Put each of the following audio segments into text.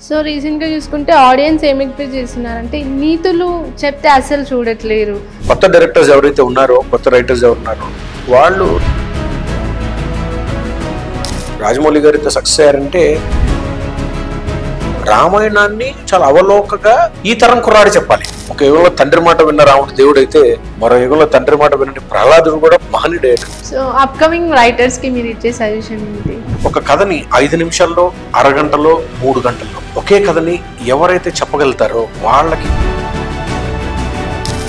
So రీసెంట్గా చూసుకుంటే audience ఏం ఎక్స్పెక్ట్ చేస్తున్నారంటే నీతులు చెప్తే అసలు చూడట్లేరు. కొత్త డైరెక్టర్స్ ఎవరైతే ఉన్నారో, కొత్త రైటర్స్ ఎవరు ఉన్నారో వాళ్ళు రాజమౌళి గారితో సక్సెస్ అయ్యారంటే రామాయణాన్ని చాలా అవలోకగా ఈ తరం కుర్రాడు చెప్పాలి. ఒక యుగంలో తండ్రి మాట విన్న రాముడు దేవుడు అయితే మరో యుగంలో తండ్రి మాట విన్న ప్రహ్లాదుడు కూడా మహనీయుడు. సో అప్కమింగ్ రైటర్స్ కి మీరు ఇచ్చే సజెషన్ ఏంటి? ఒక కథని 5 నిమిషాల్లో, అరగంటలో, 3 గంటల్లో ఒకే కథని ఎవరైతే చెప్పగలుగుతారో వాళ్ళకి.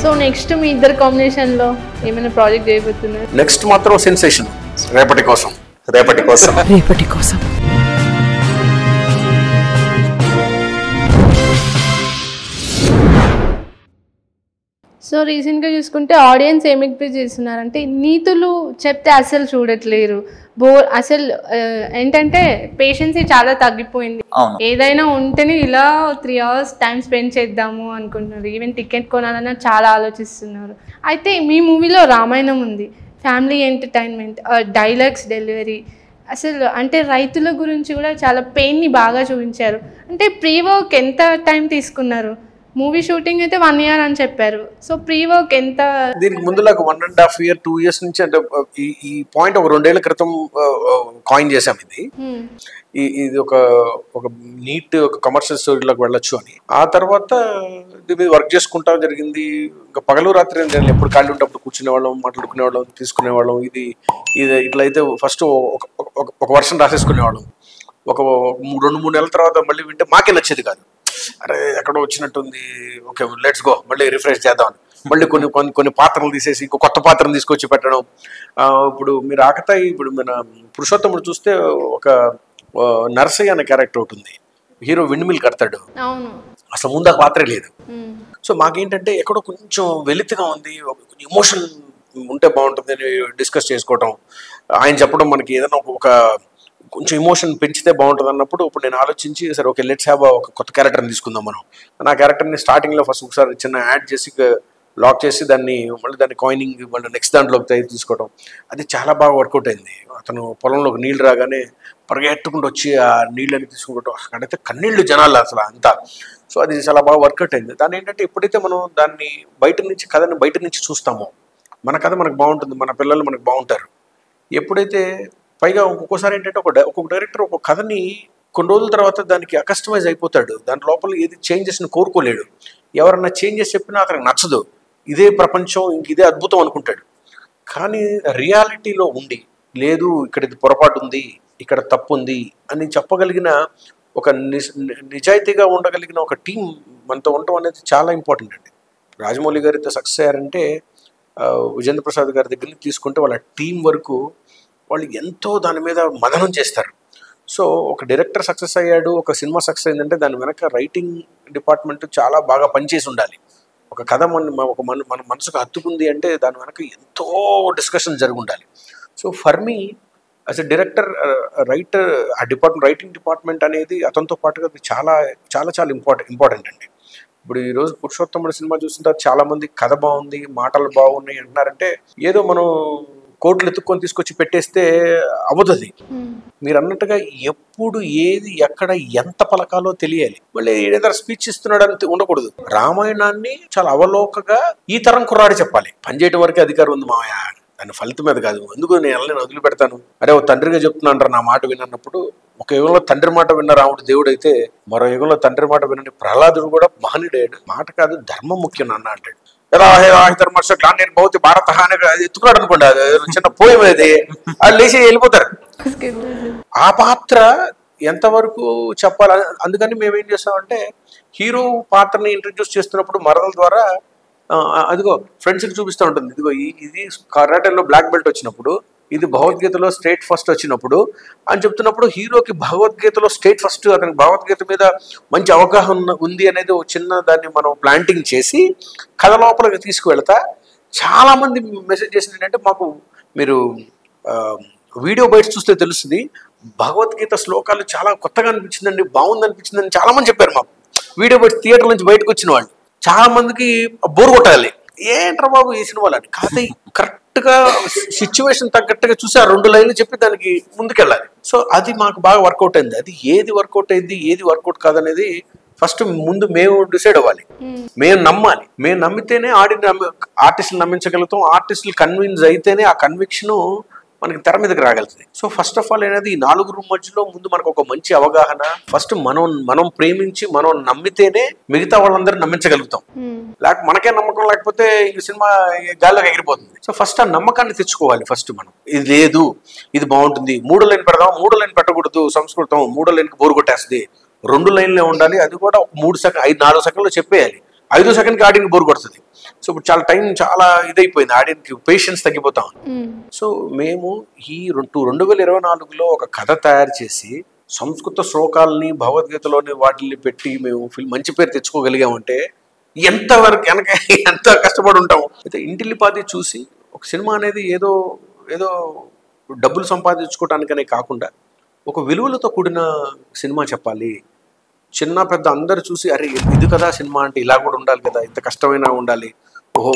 సో నెక్స్ట్ మీ ఇద్దరు కాంబినేషన్ లో ఏమైనా ప్రాజెక్ట్ చేయబోతున్నారు? నెక్స్ట్ మాత్రం సెన్సేషన్. రేపటి కోసం. సో రీసెంట్గా చూసుకుంటే ఆడియన్స్ ఏం ఎక్స్పెక్ట్ చేస్తున్నారంటే నీతులు చెప్తే అసలు చూడట్లేరు. అసలు ఏంటంటే పేషెన్సీ చాలా తగ్గిపోయింది. ఏదైనా ఉంటేనే ఇలా 3 hours టైం స్పెండ్ చేద్దాము అనుకుంటున్నారు. ఈవెన్ టికెట్ కొనాలన్నా చాలా ఆలోచిస్తున్నారు. అయితే మీ మూవీలో రామాయణం ఉంది, ఫ్యామిలీ ఎంటర్టైన్మెంట్, డైలాగ్స్ డెలివరీ, అసలు అంటే రైతుల గురించి కూడా చాలా పెయిన్ని బాగా చూపించారు. అంటే ప్రీ వర్క్ ఎంత టైం తీసుకున్నారు? మూవీ షూటింగ్ అయితే 1 year అని చెప్పారు. సో ప్రీ వర్క్ ఎంత? దీనికి ముందులాగా 1.5 year 2 years నుంచి అంటే ఈ పాయింట్ ఒక 2 ఏళ్ల క్రితం కాయిన్ చేసాం. ఇది ఒక నీట్ ఒక కమర్షియల్ స్టోరీలోకి వెళ్ళొచ్చు అని. ఆ తర్వాత దీని మీద వర్క్ చేసుకుంటా జరిగింది. ఇంకా పగలు రాత్రి ఎప్పుడు ఖాళీ ఉంటప్పుడు కూర్చునేవాళ్ళం, మాట్లాడుకునేవాళ్ళం, తీసుకునేవాళ్ళం. ఇది ఇట్లయితే ఫస్ట్ ఒక వర్షన్ రాసేసుకునేవాళ్ళం. ఒక 2-3 నెలల తర్వాత మళ్ళీ వింటే మాకే నచ్చేది కాదు. అరే ఎక్కడో వచ్చినట్టుంది, ఓకే లెట్స్ గో, మళ్ళీ రిఫ్రెష్ చేద్దాం. మళ్ళీ కొన్ని పాత్రలు తీసేసి ఇంకో కొత్త పాత్రను తీసుకొచ్చి పెట్టడం. ఇప్పుడు మీరు ఆకతాయి, ఇప్పుడు మన పురుషోత్తముడు చూస్తే ఒక నర్సయ్య అనే క్యారెక్టర్ ఉంటుంది. హీరో విండ్మిల్ కడతాడు, అసలు ముందు ఆ పాత్రే లేదు. సో మాకేంటంటే ఎక్కడో కొంచెం వెలితిగా ఉంది, కొంచెం ఎమోషన్ ఉంటే బాగుంటుంది అని డిస్కస్ చేసుకోవటం. ఆయన చెప్పడం మనకి ఏదైనా ఒక కొంచెం ఎమోషన్ పెంచితే బాగుంటుంది అన్నప్పుడు ఇప్పుడు నేను ఆలోచించి సరే ఓకే లెట్స్ హ్యావ్ ఒక కొత్త క్యారెక్టర్ని తీసుకుందాం మనం. నా క్యారెక్టర్ని స్టార్టింగ్లో ఫస్ట్ ఒకసారి చిన్న యాడ్ చేసి లాక్ చేసి దాన్ని కాయినింగ్ మళ్ళీ నెక్స్ట్ దాంట్లోకి తీసుకోవడం, అది చాలా బాగా వర్కౌట్ అయింది. అతను పొలంలోకి నీళ్ళు రాగానే పరిగెట్టుకుంటూ వచ్చి ఆ నీళ్ళని తీసుకుంటాం, అక్కడైతే కన్నీళ్ళు జనాలు అసలు అంతా. సో అది చాలా బాగా వర్కౌట్ అయింది. దాన్ని ఏంటంటే ఎప్పుడైతే మనం దాన్ని కథని బయట నుంచి చూస్తామో మన కథ మనకు బాగుంటుంది, మన పిల్లలు మనకు బాగుంటారు. ఎప్పుడైతే పైగా ఒక్కొక్కసారి ఏంటంటే ఒక్కొక్క డైరెక్టర్ ఒక కథని కొన్ని రోజుల తర్వాత దానికి అకస్టమైజ్ అయిపోతాడు. దాని లోపల ఏది చేంజెస్ని కోరుకోలేడు. ఎవరన్నా చేంజెస్ చెప్పినా అతనికి నచ్చదు. ఇదే ప్రపంచం, ఇంక ఇదే అద్భుతం అనుకుంటాడు. కానీ రియాలిటీలో ఉండి లేదు ఇక్కడ ఇది పొరపాటు ఉంది, ఇక్కడ తప్పు ఉంది అని చెప్పగలిగిన ఒక నిజాయితీగా ఉండగలిగిన ఒక టీం మనతో ఉండటం అనేది చాలా ఇంపార్టెంట్ అండి. రాజమౌళి గారితో సక్సెస్ అయ్యారంటే విజేంద్ర ప్రసాద్ గారి దగ్గర నుంచి తీసుకుంటే వాళ్ళ టీం వరకు వాళ్ళు ఎంతో దాని మీద మదనం చేస్తారు. సో ఒక డైరెక్టర్ సక్సెస్ అయ్యాడు, ఒక సినిమా సక్సెస్ అయిందంటే దాని వెనక రైటింగ్ డిపార్ట్మెంట్ చాలా బాగా పనిచేసి ఉండాలి. ఒక కథ మన మనసుకు హత్తుకుంది అంటే దాని వెనక ఎంతో డిస్కషన్ జరిగి ఉండాలి. So for me as a director, writer, ఆ రైటింగ్ డిపార్ట్మెంట్ అనేది అతనితో పాటుగా చాలా చాలా చాలా ఇంపార్టెంట్ అండి. ఇప్పుడు ఈరోజు పురుషోత్తముడు సినిమా చూస్తుంటే చాలామంది కథ బాగుంది, మాటలు బాగున్నాయి అంటున్నారంటే ఏదో మనం కోట్లు ఎత్తుక్కొని తీసుకొచ్చి పెట్టేస్తే అవ్వదు. మీరు అన్నట్టుగా ఎప్పుడు ఏది ఎక్కడ ఎంత పలకాలో తెలియాలి. మళ్ళీ ఏదైనా స్పీచ్ ఇస్తున్నాడు అని ఉండకూడదు. రామాయణాన్ని చాలా అవలోకగా ఈ తరం కుర్రాడు చెప్పాలి. పనిచేయటం వరకే అధికారం ఉంది మామయ్య, దాని ఫలితం మీద కాదు. ఎందుకు నేను వదిలిపెడతాను, అరే ఓ తండ్రిగా చెప్తున్నాను నా మాట విన్నప్పుడు. ఒక యుగంలో తండ్రి మాట విన్న రాముడు దేవుడు అయితే మరో యుగంలో తండ్రి మాట వినని ప్రహ్లాదుడు కూడా మహనీయుడు. మాట కాదు ధర్మం ముఖ్యం నాన్న అంటాడు. భారత ఎత్తుకున్నాడు అనుకోండి, చిన్న పోయం అది లేచి వెళ్ళిపోతారు. ఆ పాత్ర ఎంతవరకు చెప్పాలి. అందుకని మేమేం చేస్తామంటే హీరో పాత్రని ఇంట్రడ్యూస్ చేస్తున్నప్పుడు మరదల ద్వారా అదిగో ఫ్రెండ్స్కి చూపిస్తూ ఉంటుంది. ఇదిగో ఇది కరాటేలో బ్లాక్ బెల్ట్ వచ్చినప్పుడు, ఇది భగవద్గీతలో స్టేట్ ఫస్ట్ వచ్చినప్పుడు అని చెప్తున్నప్పుడు హీరోకి భగవద్గీతలో స్టేట్ ఫస్ట్, అతనికి భగవద్గీత మీద మంచి అవగాహన ఉంది అనేది ఒక చిన్న దాన్ని మనం ప్లాంటింగ్ చేసి కథ లోపలికి తీసుకువెళ్తా. చాలామంది మెసేజ్ చేసింది ఏంటంటే మాకు మీరు వీడియో బయట చూస్తే తెలుస్తుంది, భగవద్గీత శ్లోకాలు చాలా కొత్తగా అనిపించిందండి, బాగుంది అనిపించిందని చాలామంది చెప్పారు. మాకు వీడియో బయట థియేటర్ నుంచి బయటకు వచ్చిన వాళ్ళు చాలా మందికి బోర్ కొట్టాలి. ఏంట్రా బాబు ఈ సినిమాలు అని కాదు, కరెక్ట్ గా సిచ్యువేషన్ తగ్గట్టుగా చూసి ఆ 2 లైన్లు చెప్పి దానికి ముందుకెళ్ళాలి. సో అది మాకు బాగా వర్కౌట్ అయింది. అది ఏది వర్కౌట్ అయింది ఏది వర్కౌట్ కాదనేది ఫస్ట్ ముందు మేము డిసైడ్ అవ్వాలి, మేము నమ్మాలి. మేము నమ్మితేనే ఆర్టిస్టులు నమ్మించగలుగుతాం. ఆర్టిస్టులు కన్విన్స్ అయితేనే ఆ కన్విక్షన్ మనకి తెర మీదకి రాగలుగుతుంది. సో ఫస్ట్ ఆఫ్ ఆల్ అనేది ఈ 4 మధ్యలో ముందు మనకు ఒక మంచి అవగాహన, ఫస్ట్ మనం ప్రేమించి మనం నమ్మితేనే మిగతా వాళ్ళందరూ నమ్మించగలుగుతాం. మనకే నమ్మకం లేకపోతే ఈ సినిమా గాల్లోకి ఎగిరిపోతుంది. సో ఫస్ట్ ఆ నమ్మకాన్ని తెచ్చుకోవాలి. ఫస్ట్ మనం ఇది లేదు, ఇది బాగుంటుంది, 3 లైన్ పెడదాం, 3 లైన్ పెట్టకూడదు, సంస్కృతం 3 లైన్కి బోరు కొట్టేస్తుంది, 2 లైన్లే ఉండాలి, అది కూడా 4 సెకండ్లో చెప్పేయాలి, 5 సెకండ్కి ఆడియన్కి బోరు కొడుతుంది. సో ఇప్పుడు చాలా టైం చాలా ఇదైపోయింది, ఆడియన్కి పేషెన్స్ తగ్గిపోతాం. సో మేము ఈ 2024లో ఒక కథ తయారు చేసి సంస్కృత శ్లోకాలని భగవద్గీతలోని వాటిని పెట్టి మేము మంచి పేరు తెచ్చుకోగలిగామంటే ఎంతవరకు ఎంత కష్టపడి ఉంటాము. అయితే ఇంటిల్లిపాది చూసి ఒక సినిమా అనేది ఏదో డబ్బులు సంపాదించుకోవటానికనే కాకుండా ఒక విలువలతో కూడిన సినిమా చెప్పాలి. చిన్న పెద్ద అందరు చూసి అరే ఇది కదా సినిమా అంటే ఇలా కూడా ఉండాలి కదా, ఇంత కష్టమైనా ఉండాలి, ఓహో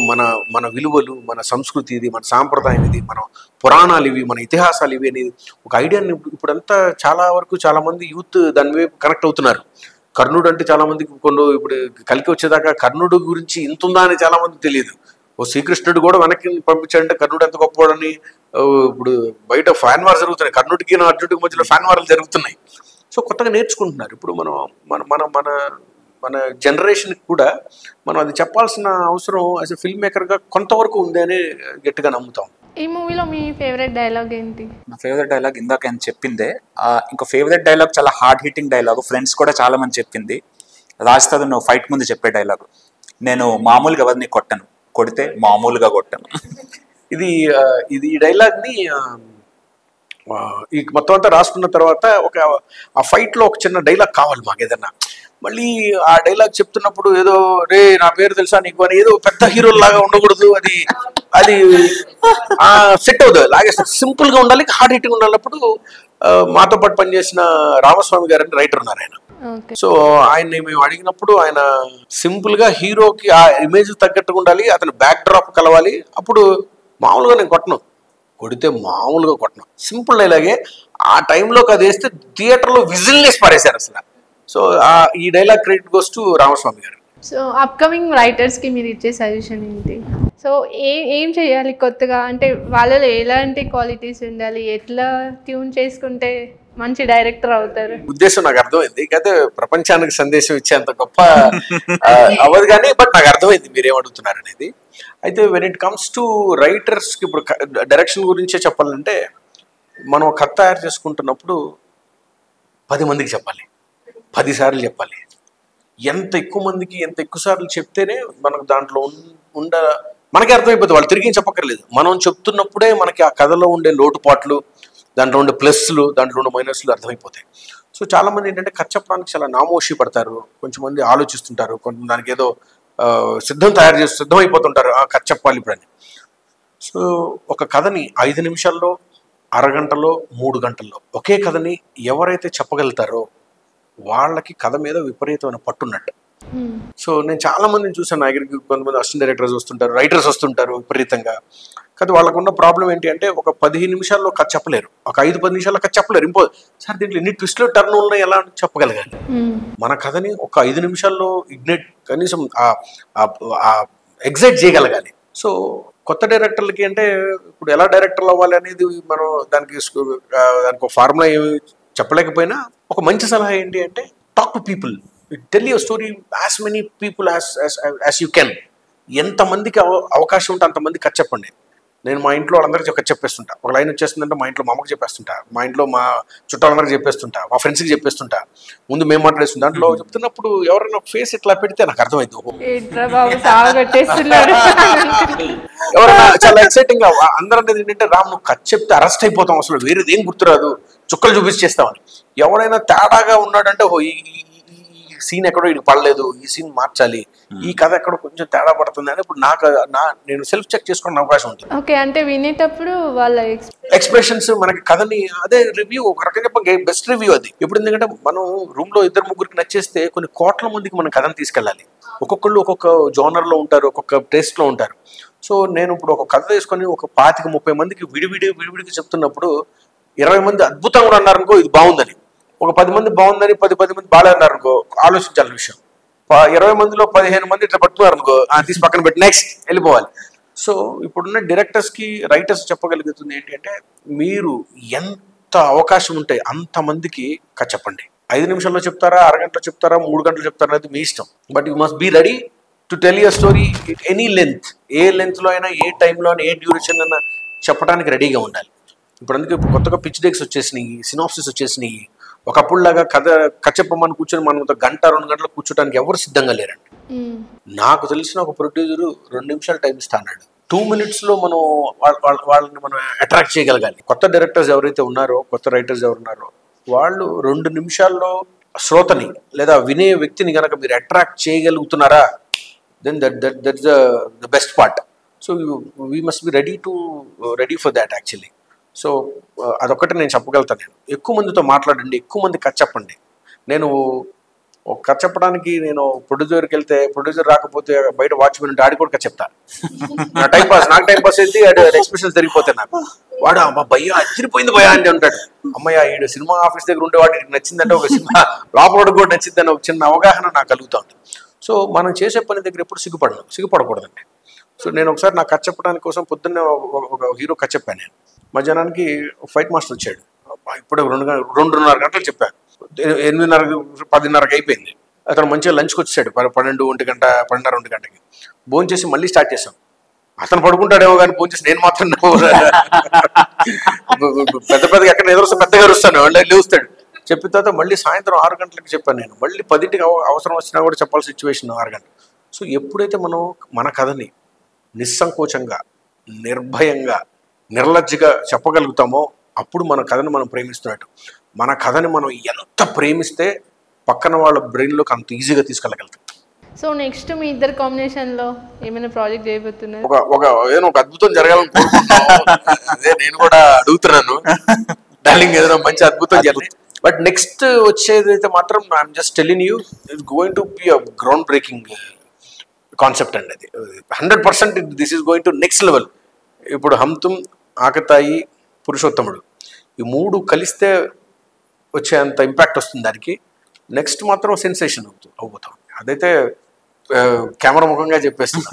మన విలువలు, మన సంస్కృతి ఇది, మన సాంప్రదాయం ఇది, మన పురాణాలు ఇవి, మన ఇతిహాసాలు ఇవి అనేది ఒక ఐడియాని ఇప్పుడంతా చాలా వరకు చాలా మంది యూత్ దాని వైపు కనెక్ట్ అవుతున్నారు. కర్ణుడు అంటే చాలా మందికి ఇప్పుడు కలికి వచ్చేదాకా కర్ణుడు గురించి ఇంత ఉందా అని చాలా మందికి తెలియదు. ఓ శ్రీకృష్ణుడు కూడా వెనక్కి పంపించాడంటే కర్ణుడు ఎంత గొప్పవాడని ఇప్పుడు బయట ఫ్యాన్ వార్ జరుగుతున్నాయి, కర్ణుడికి అర్జునుడికి మధ్యలో ఫ్యాన్ వార్లు జరుగుతున్నాయి. సో కొత్తగా నేర్చుకుంటున్నారు. ఇప్పుడు మన జనరేషన్కి కూడా మనం అది చెప్పాల్సిన అవసరం యాజ్ ఎ ఫిల్మ్ మేకర్గా కొంతవరకు ఉంది అని గట్టిగా నమ్ముతాం. ఈ మూవీలో మీ ఫేవరెట్ డైలాగ్ ఏంటి? నా ఫేవరెట్ డైలాగ్ ఇందాక ఆయన చెప్పిందే. ఇంకో ఫేవరెట్ డైలాగ్ చాలా హార్డ్ హిట్టింగ్ డైలాగ్, ఫ్రెండ్స్ కూడా చాలా మంది చెప్పింది. రాజస్థాన్ నువ్వు ఫైట్ ముందు చెప్పే డైలాగ్, నేను మామూలుగా ఎవరిని కొట్టను, కొడితే మామూలుగా కొట్టను. ఇది ఈ డైలాగ్ని ఈ మొత్తం అంతా రాసుకున్న తర్వాత ఆ ఫైట్లో ఒక చిన్న డైలాగ్ కావాలి మాకు. ఏదన్నా మళ్ళీ ఆ డైలాగ్ చెప్తున్నప్పుడు ఏదో రే నా పేరు తెలుసా నీకు అని ఏదో పెద్ద హీరో లాగా ఉండకూడదు, అది సెట్ అవుతుంది, లాగేస్తారు. సింపుల్ గా ఉండాలి, హార్డ్ హిట్టింగ్ ఉండాలప్పుడు మాతో పాటు పనిచేసిన రామస్వామి గారు అని రైటర్ ఉన్నారు ఆయన. సో ఆయన్ని మేము అడిగినప్పుడు ఆయన సింపుల్ గా హీరోకి ఆ ఇమేజ్ తగ్గట్టుగా ఉండాలి, అతను బ్యాక్ డ్రాప్ కలవాలి, అప్పుడు మామూలుగా నేను కొట్టను, కొడితే మామూలుగా కొట్టను, సింపుల్ డైలాగే. ఆ టైంలోకి అది వేస్తే థియేటర్లో విజిల్నేసి పారేశారు అసలు. సో ఈ dialogue credit goes to Ramaswamy గారు. సో అప్కమింగ్ రైటర్స్కి మీరు ఇచ్చే సజెషన్ ఏంటి? సో ఏం చేయాలి కొత్తగా, అంటే వాళ్ళలో ఎలాంటి క్వాలిటీస్ ఉండాలి, ఎట్లా ట్యూన్ చేసుకుంటే మంచి డైరెక్టర్ అవుతారు? ఉద్దేశం నాకు అర్థమైంది, అయితే ప్రపంచానికి సందేశం ఇచ్చేంత గొప్ప అవ్వదు కానీ, బట్ నాకు అర్థమైంది మీరేం అడుగుతున్నారు అనేది. అయితే వెన్ ఇట్ కమ్స్ టు రైటర్స్కి ఇప్పుడు డైరెక్షన్ గురించే చెప్పాలంటే, మనం కథ తయారు చేసుకుంటున్నప్పుడు 10 మందికి చెప్పాలి, 10 సార్లు చెప్పాలి. ఎంత ఎక్కువ మందికి ఎంత ఎక్కువ సార్లు చెప్తేనే మనకు దాంట్లో మనకి అర్థమైపోతుంది, వాళ్ళు తిరిగి చెప్పక్కర్లేదు. మనం చెప్తున్నప్పుడే మనకి ఆ కథలో ఉండే లోటుపాట్లు, దాంట్లో ఉండే ప్లస్లు, దాంట్లో ఉండే మైనస్లు అర్థమైపోతాయి. సో చాలామంది ఏంటంటే కథ చెప్పడానికి చాలా నామోషి పడతారు, కొంచెం మంది ఆలోచిస్తుంటారు, కొంచెం దానికి ఏదో సిద్ధమైపోతుంటారు కథ చెప్పాలి ఇప్పుడు అని. సో ఒక కథని 5 నిమిషాల్లో, అరగంటలో, 3 గంటల్లో ఒకే కథని ఎవరైతే చెప్పగలుగుతారో వాళ్ళకి కథ మీద విపరీతమైన పట్టున్నట్టు. సో నేను చాలా మందిని చూసాను, నా దగ్గరికి కొంతమంది అసిస్టెంట్ డైరెక్టర్స్ వస్తుంటారు, రైటర్స్ వస్తుంటారు విపరీతంగా. కానీ వాళ్ళకున్న ప్రాబ్లం ఏంటి అంటే ఒక 15 నిమిషాల్లో కథ చెప్పలేరు, ఒక 5-10 నిమిషాల్లో కథ చెప్పలేరు. సార్ దీంట్లో ఎన్ని ట్విస్ట్లు టర్న్ ఉన్నాయి ఎలా చెప్పగలగాలి? మన కథని ఒక 5 నిమిషాల్లో ఇగ్నైట్, కనీసం ఎగ్జైట్ చేయగలగాలి. సో కొత్త డైరెక్టర్లకి అంటే ఇప్పుడు ఎలా డైరెక్టర్లు అవ్వాలి అనేది మనం దానికి ఒక ఫార్ములా ఏమి చెప్పలేకపోయినా ఒక మంచి సలహా ఏంటి అంటే, talk to people, tell your story as many people as you can. ఎంతమందికి అవకాశం ఉంటే అంతమందికి కథ చెప్పండి. నేను మా ఇంట్లో వాళ్ళందరికీ కథ చెప్పేస్తుంటా, ఒక లైన్ వచ్చేస్తుందంటే మా ఇంట్లో మా అమ్మకి చెప్పేస్తుంటా, మా ఇంట్లో మా చుట్టాలందరికీ చెప్పేస్తుంటా, మా ఫ్రెండ్స్కి చెప్పేస్తుంటా, ముందు మేము మాట్లాడేస్తుంటా. దాంట్లో చెప్తున్నప్పుడు ఎవరైనా ఫేస్ ఇట్లా పెడితే నాకు అర్థమైంది, ఎవరైనా చాలా ఎక్సైటింగ్ గా అందరూ అనేది ఏంటంటే, రామ్ నువ్వు కథ చెప్తే అరెస్ట్ అయిపోతాం, అసలు వేరేది ఏం గుర్తురాదు, చుక్కలు చూపించేస్తామని. ఎవడైనా తేడాగా ఉన్నాడంటే ఈ సీన్ ఎక్కడో ఇది పడలేదు, ఈ సీన్ మార్చాలి, ఈ కథ ఎక్కడో కొంచెం తేడా పడుతుంది అని ఇప్పుడు నేను సెల్ఫ్ చెక్ చేసుకునే అవకాశం ఉంటుంది. ఓకే, అంటే వినేటప్పుడు వాళ్ళ ఎక్స్ప్రెషన్స్ మనకి కథని అదే రివ్యూ ఒక రకంగా బెస్ట్ రివ్యూ అది. ఇప్పుడు ఎందుకంటే మనం రూమ్ లో 2-3 నచ్చేస్తే కొన్ని కోట్ల మందికి మనం కథను తీసుకెళ్ళాలి. ఒక్కొక్కళ్ళు ఒక్కొక్క జోనర్ లో ఉంటారు, ఒక్కొక్క టేస్ట్ లో ఉంటారు. సో నేను ఇప్పుడు ఒక కథ తీసుకొని ఒక 25-30 మందికి విడివిడికి చెప్తున్నప్పుడు 20 మంది అద్భుతంగా అన్నారనుకో ఇది బాగుందని, ఒక 10 మంది బాగుందని 10 మంది బాగాలేదన్నారనుకో ఆలోచించాలి విషయం. 20 మందిలో 15 మంది ఇట్లా పట్టుకున్నారనుకో తీసి పక్కన పెట్టి నెక్స్ట్ వెళ్ళిపోవాలి. సో ఇప్పుడున్న డైరెక్టర్స్ కి రైటర్స్ చెప్పగలుగుతుంది ఏంటి అంటే, మీరు ఎంత అవకాశం ఉంటే అంతమందికి కథ చెప్పండి. 5 నిమిషాల్లో చెప్తారా, అరగంటలో చెప్తారా, 3 గంటలు చెప్తారా అనేది మీ ఇష్టం. But you must be ready to tell your story it any length. ఏ లెంత్లో అయినా, ఏ టైంలో అయినా, ఏ డ్యూరేషన్ అయినా చెప్పడానికి రెడీగా ఉండాలి. ఇప్పుడు అందుకే కొత్తగా పిచ్ డెక్స్ వచ్చేసినాయి, సినాప్సిస్ వచ్చేసినాయి. ఒకప్పుడులాగా కథ చెప్పమని కూర్చొని మనం 1-2 గంటలు కూర్చోడానికి ఎవరు సిద్ధంగా లేరండి. నాకు తెలిసిన ఒక ప్రొడ్యూసరు 2 నిమిషాలు టైం ఇస్తా అన్నాడు. 2 minutesలో మనం వాళ్ళని మనం అట్రాక్ట్ చేయగలగాలి. కొత్త డైరెక్టర్స్ ఎవరైతే ఉన్నారో, కొత్త రైటర్స్ ఎవరున్నారో వాళ్ళు 2 నిమిషాల్లో శ్రోతని లేదా వినే వ్యక్తిని కనుక మీరు అట్రాక్ట్ చేయగలుగుతున్నారా, then that's the best part. So we must be ready for that actually. So అదొక్కటి నేను చెప్పగలుగుతాను. నేను ఎక్కువ మందితో మాట్లాడండి, ఎక్కువ మంది కథ చెప్పండి. నేను ఒక కథ చెప్పడానికి నేను ప్రొడ్యూసర్కి వెళ్తే ప్రొడ్యూసర్ రాకపోతే బయట వాచ్మెన్ ఉంటే ఆడి కూడా కథ చెప్తాను. నాకు టైం పాస్ అయితే ఎక్స్ప్రెషన్స్ జరిగిపోతాయి. నాకు వాడు అమ్మ భయ్యా అచ్చిరిపోయింది భయ్యా అంటే ఉంటాడు. అమ్మయ్య ఈడు సినిమా ఆఫీస్ దగ్గర ఉండేవాడికి నచ్చిందంటే ఒక సినిమా లోపల కూడా నచ్చిందని ఒక చిన్న అవగాహన నాకు కలుగుతూ ఉంటుంది. సో మనం చేసే పని దగ్గర ఎప్పుడు సిగ్గుపడకూడదండి. సో నేను ఒకసారి నాకు కథ చెప్పడానికి కోసం పొద్దున్నే ఒక హీరో కథ చెప్పాను. నేను మధ్యాహ్నానికి ఫైట్ మాస్టర్ వచ్చాడు. ఇప్పుడు 2:30 గంటలు చెప్పాను. 8:30-10:30కి అయిపోయింది. అతను మంచిగా లంచ్కి వచ్చాడు 12:00-1 గంటకి. భోజనం చేసి మళ్ళీ స్టార్ట్ చేశాం. అతను పడుకుంటాడేమో కానీ భోజనం చేసి నేను మాత్రం పెద్ద ఎక్కడ ఎదురుస్తే పెద్దగా అరుస్తాను, లేస్తాడు. చెప్పిన తర్వాత మళ్ళీ సాయంత్రం 6 గంటలకు చెప్పాను. నేను మళ్ళీ 10కి అవసరం వచ్చినా కూడా చెప్పాల్సిన సిచ్యువేషన్ 6 గంటలు. సో ఎప్పుడైతే మనం మన కథని నిస్సంకోచంగా, నిర్భయంగా, నిర్లజ్జగా చెప్పగలుగుతామో అప్పుడు మన కథను మనం ప్రేమిస్తున్నట్టు. మన కథని మనం ఎంత ప్రేమిస్తే పక్కన వాళ్ళ బ్రెయిన్లోకి అంత ఈజీగా తీసుకెళ్ళగలుగుతాం. సో నెక్స్ట్ మీ ఇద్దరు కాంబినేషన్లో ఏమైనా ప్రాజెక్ట్ చేయబోతున్నారు? ఏదైనా ఒక అద్భుతం జరగాలని కోరుకుంటున్నాను. అదే నేను కూడా అడుగుతున్నాను, డార్లింగ్ ఏదైనా మంచి అద్భుతం జరగాలి. బట్ నెక్స్ట్ వచ్చేది అయితే మాత్రం I'm just telling you it's going to be a ground breaking concept అండి. అది 100% this is going to next level. ఇప్పుడు హమ్తుమ్, ఆకతాయి, పురుషోత్తముడు ఈ 3 కలిస్తే వచ్చేంత ఇంపాక్ట్ వస్తుంది దానికి. నెక్స్ట్ మాత్రం సెన్సేషన్ అవుతాం. అదైతే కెమెరా ముఖంగా చెప్పేస్తున్నా.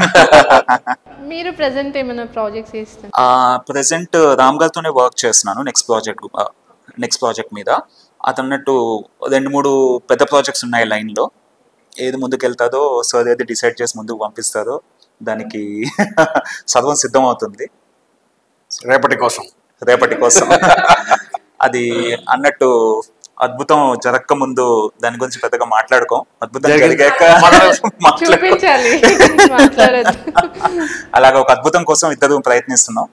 మీరు ప్రెసెంట్ ఏమైనా ప్రాజెక్ట్స్ చేస్తారు? ప్రెసెంట్ రామ్ గారితోనే వర్క్ చేస్తున్నాను నెక్స్ట్ ప్రాజెక్ట్ మీద. అతన్నట్టు 2-3 పెద్ద ప్రాజెక్ట్స్ ఉన్నాయి లైన్లో. ఏది ముందుకు వెళ్తాదో, సో అదేది డిసైడ్ చేసి ముందుకు పంపిస్తారో దానికి సర్వం సిద్ధం అవుతుంది రేపటి కోసం. అది అన్నట్టు అద్భుతం జరగక ముందు దాని గురించి పెద్దగా మాట్లాడుకోం. అద్భుతం జరిగాక అలాగ ఒక అద్భుతం కోసం ఇద్దరు ప్రయత్నిస్తున్నాం.